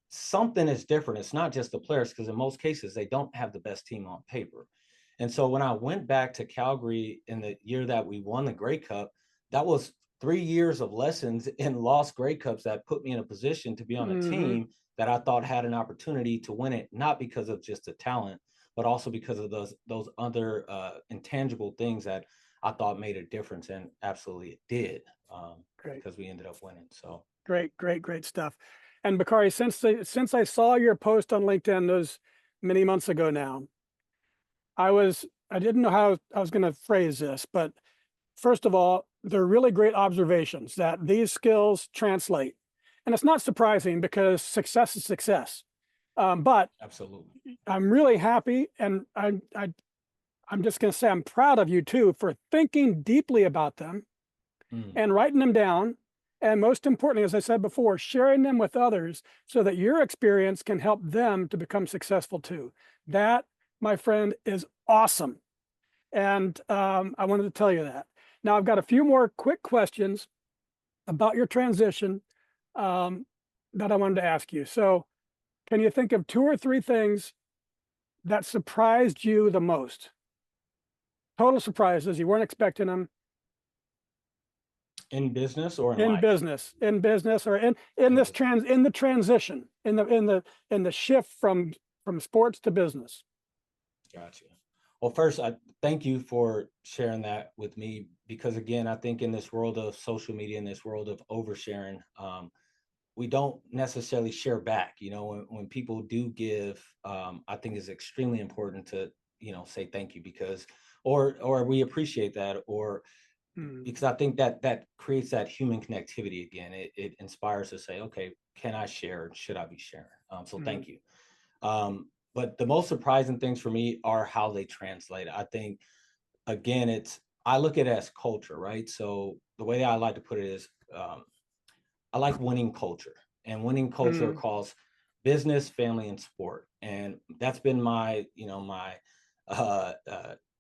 something is different. It's not just the players, because in most cases they don't have the best team on paper. And so when I went back to Calgary in the year that we won the Grey Cup, that was 3 years of lessons in lost Grey Cups that put me in a position to be on a mm-hmm. team that I thought had an opportunity to win it, not because of just the talent, but also because of those other intangible things that I thought made a difference, and absolutely it did, Great, because we ended up winning. So great, great, great stuff. And Bakari, since I saw your post on LinkedIn those many months ago now, I didn't know how I was going to phrase this, but first of all, they're really great observations that these skills translate. And it's not surprising because success is success. But absolutely. I'm really happy, and I'm just going to say I'm proud of you too for thinking deeply about them Mm. and writing them down. And most importantly, as I said before, sharing them with others so that your experience can help them to become successful too. That, my friend, is awesome. And I wanted to tell you that. Now, I've got a few more quick questions about your transition that I wanted to ask you. So, can you think of 2 or 3 things that surprised you the most? Total surprises, you weren't expecting them In business or in in life? business, or in In this business. in the transition, in the shift from sports to business. Gotcha. Well, first, I thank you for sharing that with me, because again, I think in this world of social media, in this world of oversharing, we don't necessarily share back. When people do give, I think it's extremely important to, say thank you, because, or we appreciate that, or Mm, because I think that creates that human connectivity again. It inspires to say, okay, can I share? Should I be sharing? So mm, thank you. But the most surprising things for me are how they translate. I think, again, I look at it as culture, right? So the way I like to put it is, I like winning culture, and winning culture mm, across business, family, and sport. And that's been my, uh,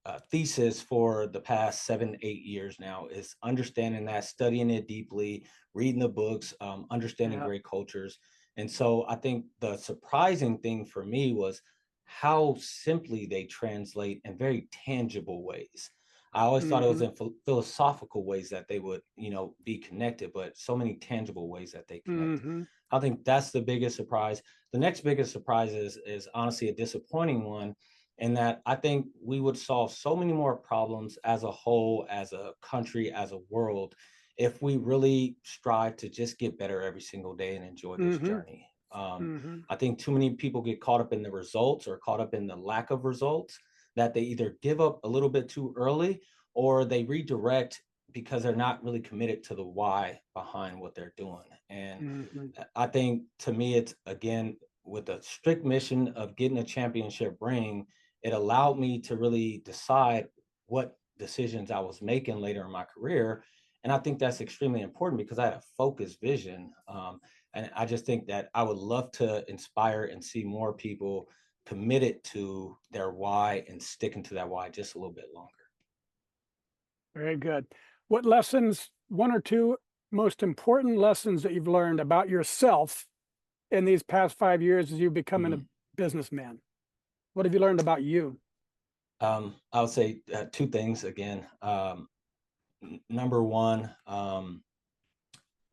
uh, thesis for the past 7, 8 years now, is understanding that, studying it deeply, reading the books, understanding yeah. great cultures. And so I think the surprising thing for me was how simply they translate in very tangible ways. I always thought it was Mm-hmm, in philosophical ways that they would, be connected, but so many tangible ways that they connect. mm-hmm, I think that's the biggest surprise. The next biggest surprise is honestly a disappointing one, in that I think we would solve so many more problems as a whole, as a country, as a world, if we really strive to just get better every single day and enjoy this mm-hmm, journey. mm-hmm, I think too many people get caught up in the results, or caught up in the lack of results, that they either give up a little bit too early, or they redirect because they're not really committed to the why behind what they're doing. And mm-hmm. I think, to me, it's, again, with a strict mission of getting a championship ring, it allowed me to really decide what decisions I was making later in my career. And I think that's extremely important, because I had a focused vision. And I just think that I would love to inspire and see more people committed to their why and sticking to that why just a little bit longer. Very good. What lessons, 1 or 2 most important lessons that you've learned about yourself in these past 5 years as you've become a Mhm. businessman? What have you learned about you? I would say two things again. Number one,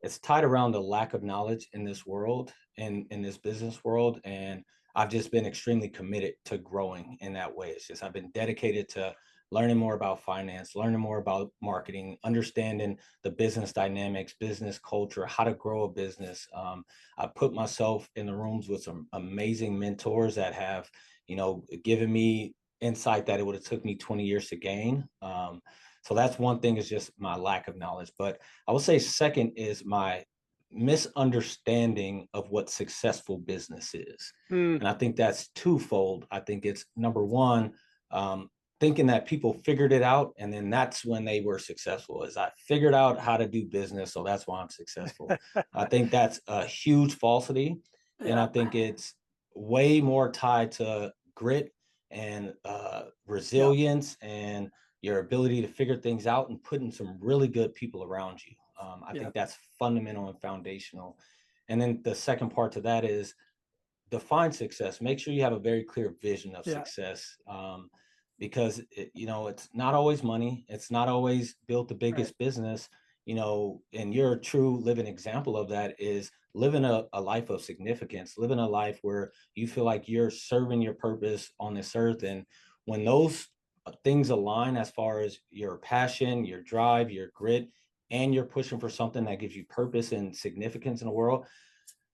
it's tied around the lack of knowledge in this world, in this business world, and I've just been extremely committed to growing in that way. It's just I've been dedicated to learning more about finance, learning more about marketing, understanding the business dynamics, business culture, how to grow a business. I put myself in the rooms with some amazing mentors that have, given me insight that it would have took me 20 years to gain. So that's one thing, is just my lack of knowledge. But I would say second is my misunderstanding of what successful business is. Hmm. And I think that's twofold. I think it's number one, thinking that people figured it out, and then that's when they were successful, is I figured out how to do business, so that's why I'm successful. I think that's a huge falsity. And Yeah. I think it's way more tied to grit and Yeah. resilience and your ability to figure things out and putting some really good people around you. I Yeah. think that's fundamental and foundational. And then the second part to that is define success. Make sure you have a very clear vision of Yeah. success, because it's not always money. It's not always built the Right. biggest business. And you're a true living example of that, is living a life of significance, living a life where you feel like you're serving your purpose on this earth. And when those things align, as far as your passion, your drive, your grit, and you're pushing for something that gives you purpose and significance in the world,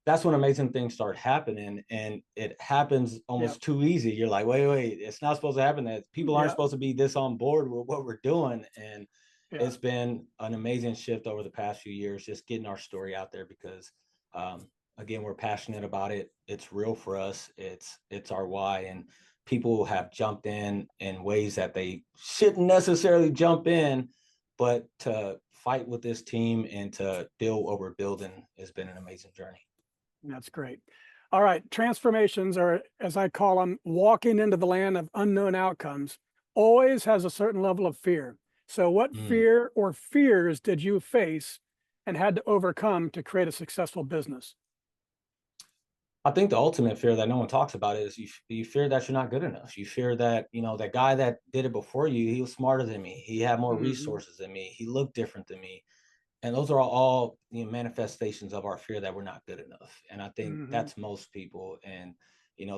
that's when amazing things start happening. And it happens Yeah. almost too easy. You're like, wait, it's not supposed to happen. That people aren't Yeah. supposed to be this on board with what we're doing. And Yeah. it's been an amazing shift over the past few years, just getting our story out there, because again, we're passionate about it. It's real for us. It's our why. And people have jumped in ways that they shouldn't necessarily jump in, but to fight with this team and to build what we're building has been an amazing journey. That's great. All right. Transformations, or as I call them, walking into the land of unknown outcomes, always has a certain level of fear. So, what Mm. fear or fears did you face and had to overcome to create a successful business? I think the ultimate fear that no one talks about is you fear that you're not good enough. You fear that, that guy that did it before you, he was smarter than me. He had more Hmm. resources than me. He looked different than me. And those are all manifestations of our fear that we're not good enough. And I think Hmm. that's most people. And,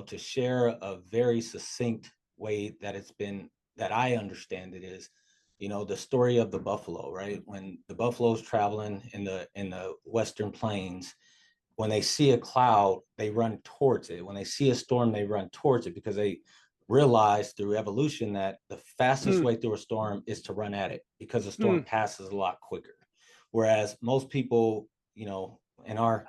to share a very succinct way that it's been, that I understand it, is, the story of the buffalo, right? When the buffalo's traveling in the Western plains, when they see a cloud, they run towards it. When they see a storm, they run towards it, because they realize through evolution that the fastest Mm. way through a storm is to run at it, because the storm Mm. passes a lot quicker. Whereas most people, in our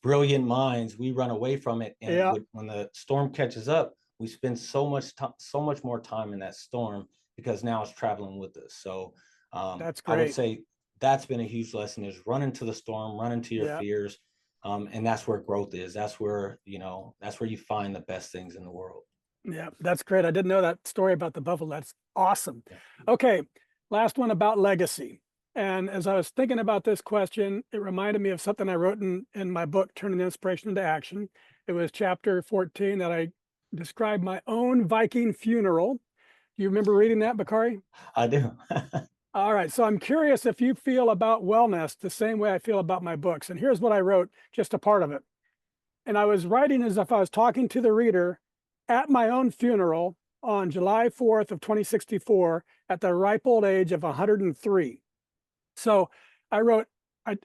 brilliant minds, we run away from it. And Yeah, when the storm catches up, we spend so much more time in that storm, because now it's traveling with us. So that's I would great. say that's been a huge lesson, is run into the storm, run into your Yeah. fears. And that's where growth is. That's where you find the best things in the world. Yeah, that's great. I didn't know that story about the buffalo. That's awesome. Yeah. Okay, last one about legacy. And as I was thinking about this question, it reminded me of something I wrote in my book, Turning Inspiration into Action. It was chapter 14 that I described my own Viking funeral. Do you remember reading that, Bakari? I do. All right, so I'm curious if you feel about WellNest the same way I feel about my books. And here's what I wrote, just a part of it. And I was writing as if I was talking to the reader at my own funeral on July 4th of 2064 at the ripe old age of 103. So I wrote,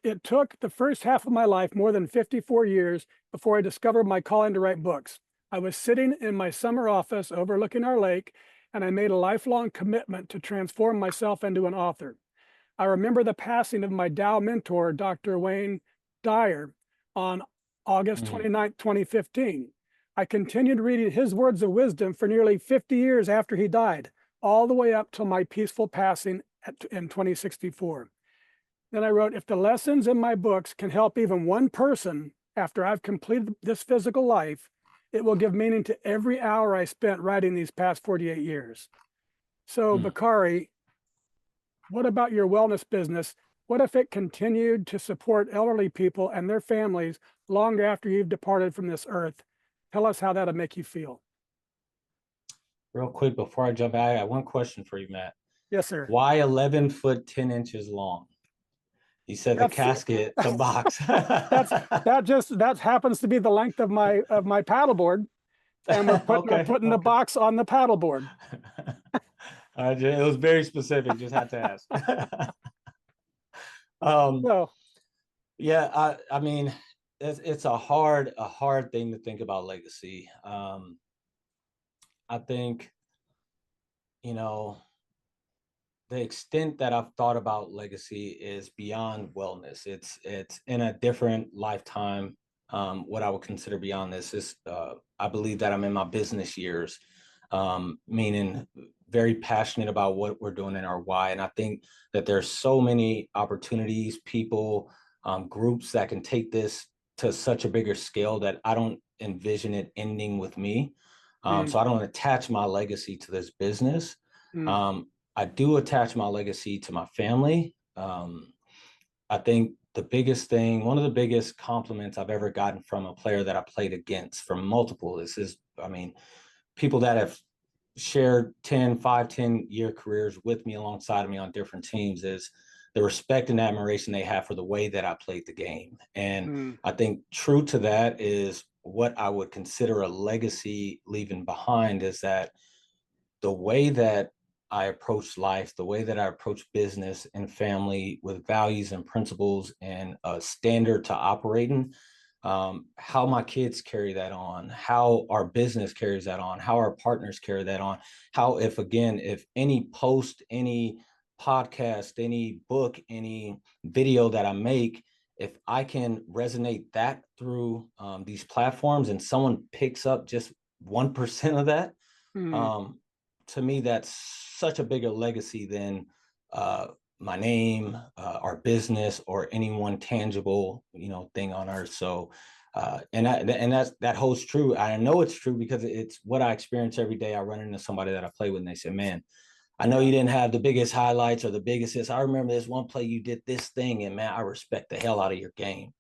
it took the first half of my life more than 54 years before I discovered my calling to write books. I was sitting in my summer office overlooking our lake, and I made a lifelong commitment to transform myself into an author. I remember the passing of my Dow mentor, Dr. Wayne Dyer, on August Mm, 29th, 2015. I continued reading his words of wisdom for nearly 50 years after he died, all the way up till my peaceful passing in 2064. Then I wrote, if the lessons in my books can help even one person after I've completed this physical life, it will give meaning to every hour I spent writing these past 48 years. So, mm. Bakari, what about your wellness business? What if it continued to support elderly people and their families long after you've departed from this earth? Tell us how that'll make you feel. Real quick before I jump out, I got one question for you, Matt. Yes, sir. Why 11 foot 10 inches long? You said the That's casket, the box. that happens to be the length of my paddleboard, and we're Okay, putting the okay. box on the paddleboard. It was very specific. Just had to ask. um, So, yeah, I mean, it's a hard thing to think about legacy. I think, you know, the extent that I've thought about legacy is beyond wellness. It's in a different lifetime. What I would consider beyond this is, I believe that I'm in my business years, meaning very passionate about what we're doing and our why. And I think that there's so many opportunities, people, groups that can take this to such a bigger scale that I don't envision it ending with me. mm, So I don't attach my legacy to this business. mm, Um, I do attach my legacy to my family. I think the biggest thing, one of the biggest compliments I've ever gotten from a player that I played against, from multiple, I mean, people that have shared 10 year careers with me alongside of me on different teams, is the respect and admiration they have for the way that I played the game. And mm, I think true to that is what I would consider a legacy leaving behind, is that the way that I approach life, the way that I approach business and family with values and principles and a standard to operating, how my kids carry that on, how our business carries that on, how our partners carry that on, how, if any post, any podcast, any book, any video that I make, if I can resonate that through these platforms and someone picks up just 1% of that, mm. um, to me, that's such a bigger legacy than my name, our business, or any one tangible, thing on earth. So, that holds true. I know it's true because it's what I experience every day. I run into somebody that I play with, and they say, "Man, I know Yeah, you didn't have the biggest highlights or the biggest hits. I remember this one play you did this thing, and man, I respect the hell out of your game."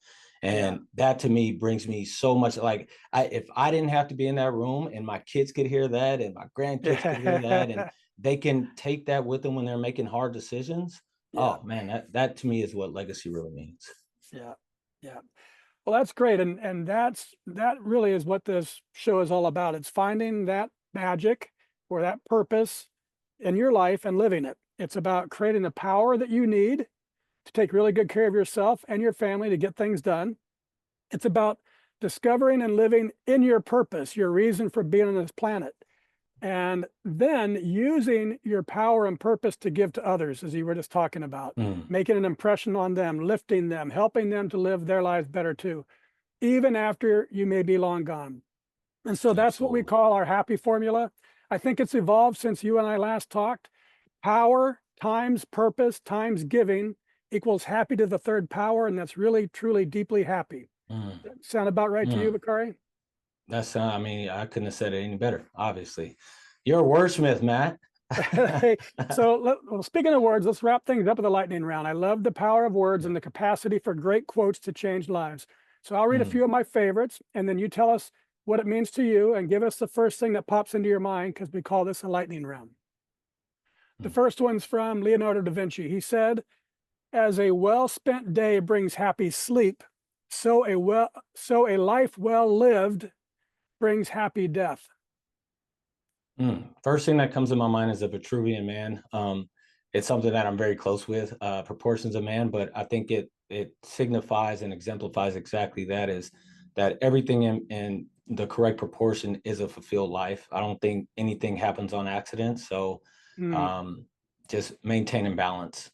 yeah. And that to me brings me so much. Like, if I didn't have to be in that room, and my kids could hear that, and my grandkids could hear that, and Yeah. they can take that with them when they're making hard decisions. Yeah. Oh man, that to me is what legacy really means. Yeah. Yeah. Well, that's great. And that really is what this show is all about. It's finding that magic or that purpose in your life and living it. It's about creating the power that you need to take really good care of yourself and your family to get things done. It's about discovering and living in your purpose, your reason for being on this planet, and then using your power and purpose to give to others, as you were just talking about, Mm, making an impression on them, lifting them, helping them to live their lives better too, even after you may be long gone. And so that's what we absolutely. call our happy formula. I think it's evolved since you and I last talked. Power times purpose times giving equals happy to the third power. And that's really, truly, deeply happy. Mm, Sound about right to you, mm. Bakari? I mean, I couldn't have said it any better. Obviously, you're a wordsmith, Matt. Hey, so well, speaking of words, let's wrap things up with a lightning round. I love the power of words Yeah. and the capacity for great quotes to change lives. So I'll read a Mm, few of my favorites, and then you tell us what it means to you and give us the first thing that pops into your mind, because we call this a lightning round. The mm, first one's from Leonardo da Vinci. He said, "As a well-spent day brings happy sleep, so a life well lived brings happy death." First thing that comes to my mind is a Vitruvian Man. It's something that I'm very close with, proportions of man, but I think it signifies and exemplifies exactly that, is that everything in the correct proportion is a fulfilled life. I don't think anything happens on accident. So Hmm, um, just maintaining balance.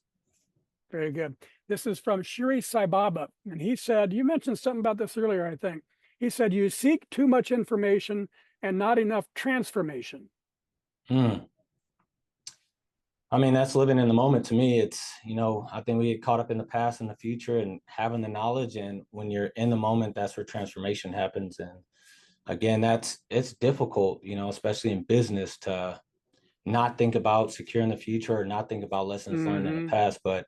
very good. This is from Shri Sai Baba, and he said, you mentioned something about this earlier, I think. He said, "You seek too much information and not enough transformation." Mm. I mean, that's living in the moment to me. It's, I think we get caught up in the past and the future and having the knowledge. And when you're in the moment, that's where transformation happens. And again, it's difficult, especially in business, to not think about securing the future or not think about lessons learned in the Hmm. past. But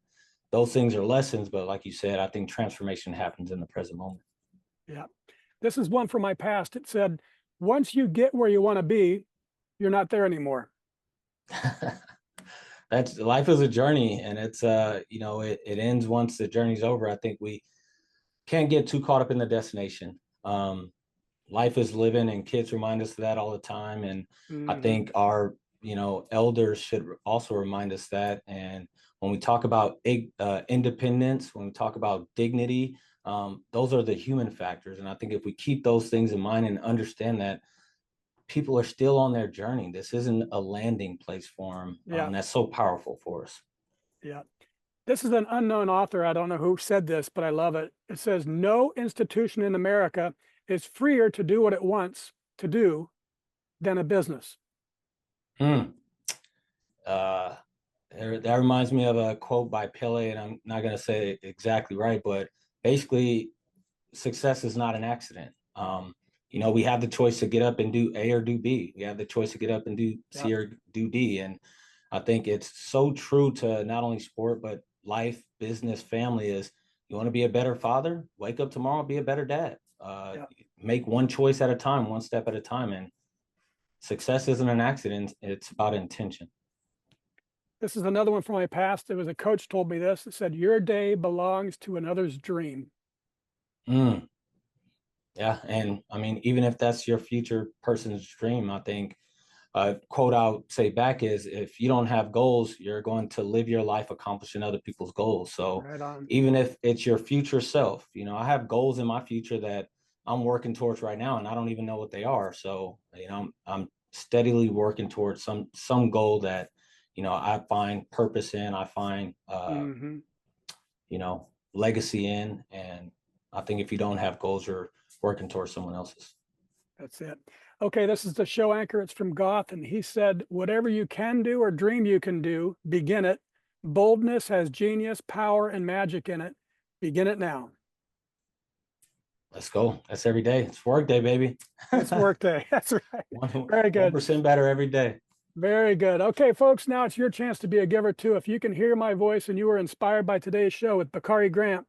those things are lessons, but like you said, I think transformation happens in the present moment. Yeah. This is one from my past. It said, once you get where you want to be, you're not there anymore. That's life is a journey, and it's it ends once the journey's over. I think we can't get too caught up in the destination. Life is living, and kids remind us of that all the time. And I Hmm. think our elders should also remind us that. And when we talk about independence, when we talk about dignity, those are the human factors. And I think if we keep those things in mind and understand that people are still on their journey, this isn't a landing place for them. Yeah. That's so powerful for us. Yeah. This is an unknown author. I don't know who said this, but I love it. It says, no institution in America is freer to do what it wants to do than a business. Hmm. Uh, that reminds me of a quote by Pele, and I'm not going to say it exactly right, but basically, success is not an accident. We have the choice to get up and do A or do B. We have the choice to get up and do Yeah. C or do D. And I think it's so true to not only sport, but life, business, family is you want to be a better father, wake up tomorrow, be a better dad. Yeah. Make one choice at a time, one step at a time. And success isn't an accident. It's about intention. This is another one from my past. It was a coach told me this. It said, your day belongs to another's dream. Mm, yeah. And I mean, even if that's your future person's dream, I think quote I'll say back is if you don't have goals, you're going to live your life accomplishing other people's goals. So Right on. even if it's your future self, I have goals in my future that I'm working towards right now, and I don't even know what they are. So I'm steadily working towards some goal that I find purpose in, I find Hmm. legacy in, and I think if you don't have goals, you're working towards someone else's. That's it. Okay, this is the show anchor. It's from Goth, and he said, whatever you can do or dream you can do, begin it. Boldness has genius, power, and magic in it. Begin it now. Let's go. That's every day. It's work day, baby. It's work day. That's right. One Very one good. percent better every day. Very good. Okay, folks, now it's your chance to be a giver too. If you can hear my voice and you were inspired by today's show with Bakari Grant,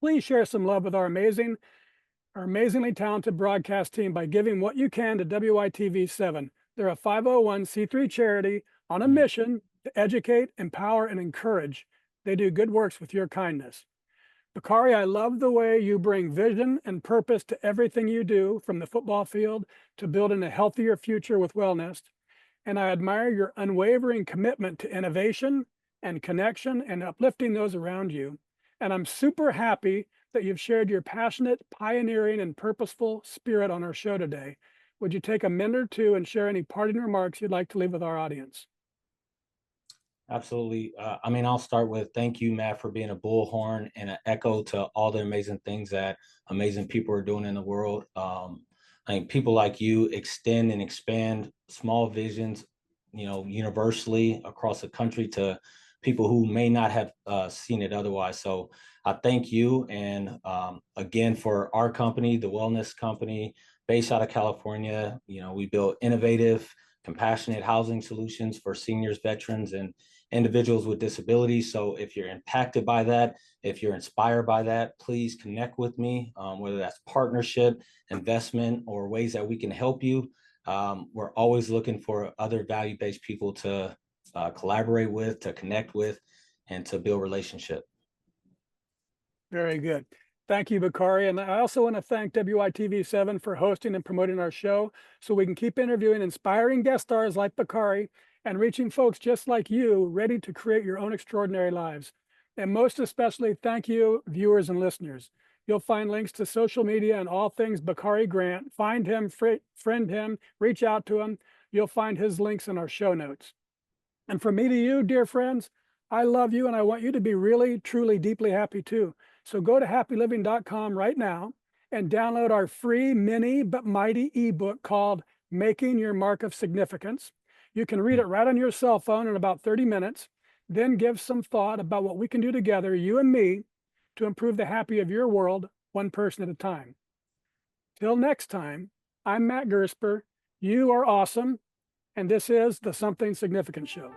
please share some love with our amazingly talented broadcast team by giving what you can to WITV7. They're a 501c3 charity on a mission to educate, empower, and encourage. They do good works with your kindness. Bakari, I love the way you bring vision and purpose to everything you do, from the football field to building a healthier future with WellNest. And I admire your unwavering commitment to innovation and connection and uplifting those around you. And I'm super happy that you've shared your passionate, pioneering, and purposeful spirit on our show today. Would you take a minute or two and share any parting remarks you'd like to leave with our audience? Absolutely. I mean, I'll start with thank you, Matt, for being a bullhorn and an echo to all the amazing things that amazing people are doing in the world. I think people like you extend and expand small visions, universally across the country to people who may not have seen it otherwise. So I thank you. And again, for our company, the WellNest Company, based out of California, we build innovative, compassionate housing solutions for seniors, veterans, and individuals with disabilities. So if you're impacted by that, if you're inspired by that, please connect with me, whether that's partnership, investment, or ways that we can help you. We're always looking for other value-based people to collaborate with, to connect with, and to build relationship. Very good. Thank you, Bakari. And I also want to thank WITV7 for hosting and promoting our show so we can keep interviewing inspiring guest stars like Bakari and reaching folks just like you, ready to create your own extraordinary lives. And most especially, thank you, viewers and listeners. You'll find links to social media and all things Bakari Grant. Find him, friend him, reach out to him. You'll find his links in our show notes. And from me to you, dear friends, I love you and I want you to be really, truly, deeply happy too. So go to happyliving.com right now and download our free mini but mighty ebook called Making Your Mark of Significance. You can read it right on your cell phone in about 30 minutes, then give some thought about what we can do together, you and me, to improve the happy of your world, one person at a time. Till next time, I'm Matt Gersper. You are awesome. And this is the Something Significant Show.